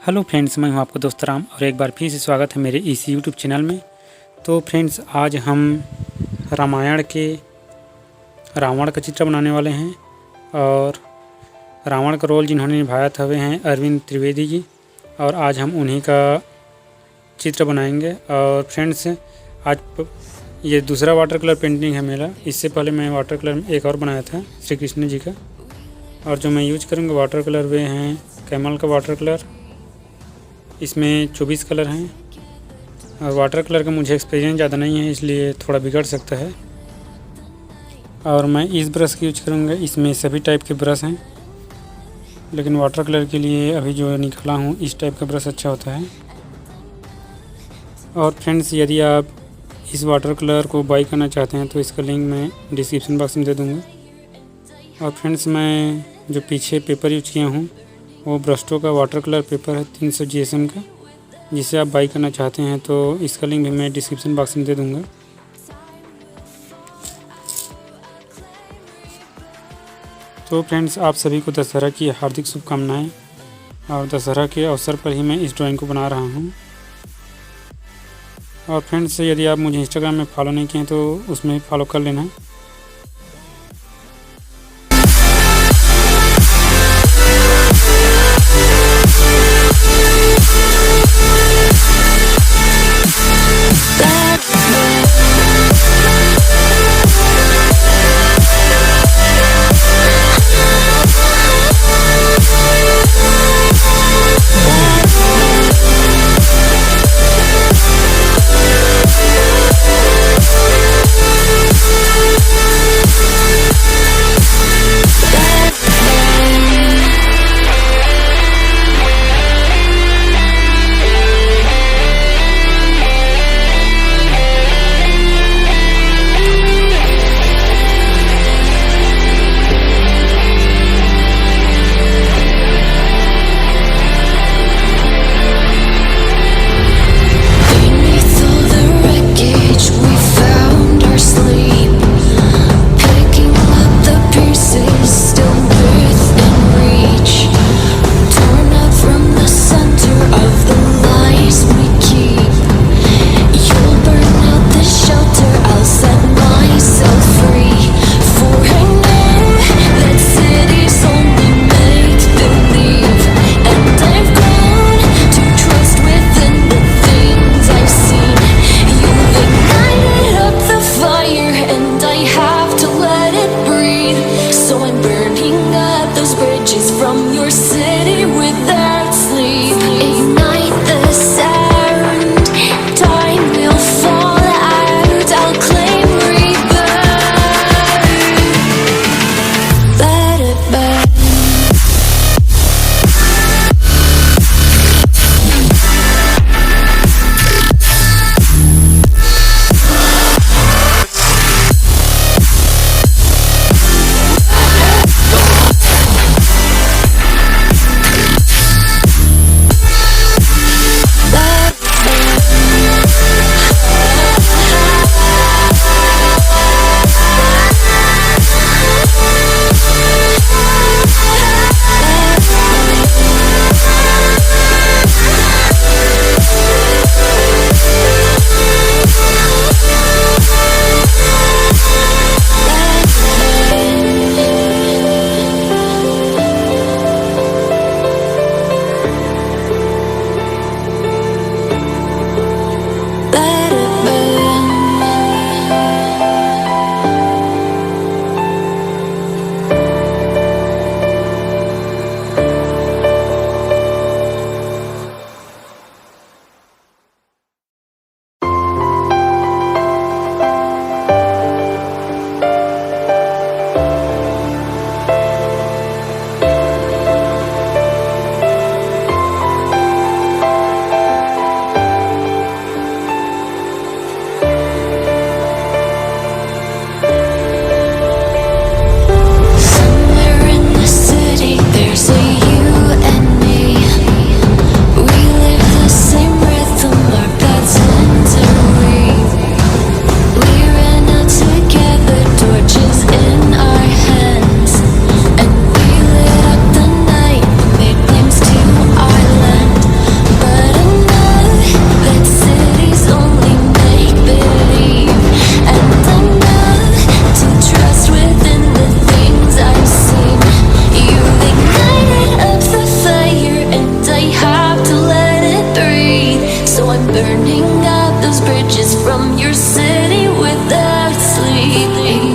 Hello friends, मैं हूं आपका दोस्त राम और एक बार फिर से स्वागत है मेरे इस यूट्यूब चैनल में। तो फ्रेंड्स, आज हम रामायण के रावण का चित्र बनाने वाले हैं और रावण का रोल जिन्होंने निभाया था वे हैं अरविंद त्रिवेदी जी, और आज हम उन्हीं का चित्र बनाएंगे। और फ्रेंड्स, आज ये दूसरा वाटर कलर पेंटिंग है मेरा। इससे पहले मैं वाटर कलर में एक और बनाया था श्री कृष्ण जी का, और जो मैं यूज करूँगा वाटर कलर वे हैं कैमल का वाटर कलर। इसमें 24 कलर हैं और वाटर कलर का मुझे एक्सपीरियंस ज़्यादा नहीं है, इसलिए थोड़ा बिगड़ सकता है। और मैं इस ब्रश की यूज करूँगा। इसमें सभी टाइप के ब्रश हैं, लेकिन वाटर कलर के लिए अभी जो निकाला हूँ इस टाइप का ब्रश अच्छा होता है। और फ्रेंड्स, यदि आप इस वाटर कलर को बाई करना चाहते हैं तो इसका लिंक मैं डिस्क्रिप्शन बॉक्स में दे दूँगा। और फ्रेंड्स, मैं जो पीछे पेपर यूज किया हूँ वो ब्रस्टो का वाटर कलर पेपर है 300 GSM का, जिसे आप बाई करना चाहते हैं तो इसका लिंक भी मैं डिस्क्रिप्शन बॉक्स में दे दूँगा। तो फ्रेंड्स, आप सभी को दशहरा की हार्दिक शुभकामनाएं। और दशहरा के अवसर पर ही मैं इस ड्राइंग को बना रहा हूँ। और फ्रेंड्स, यदि आप मुझे इंस्टाग्राम में फॉलो नहीं किए तो उसमें फॉलो कर लेना। burning out those bridges from your city without sleep.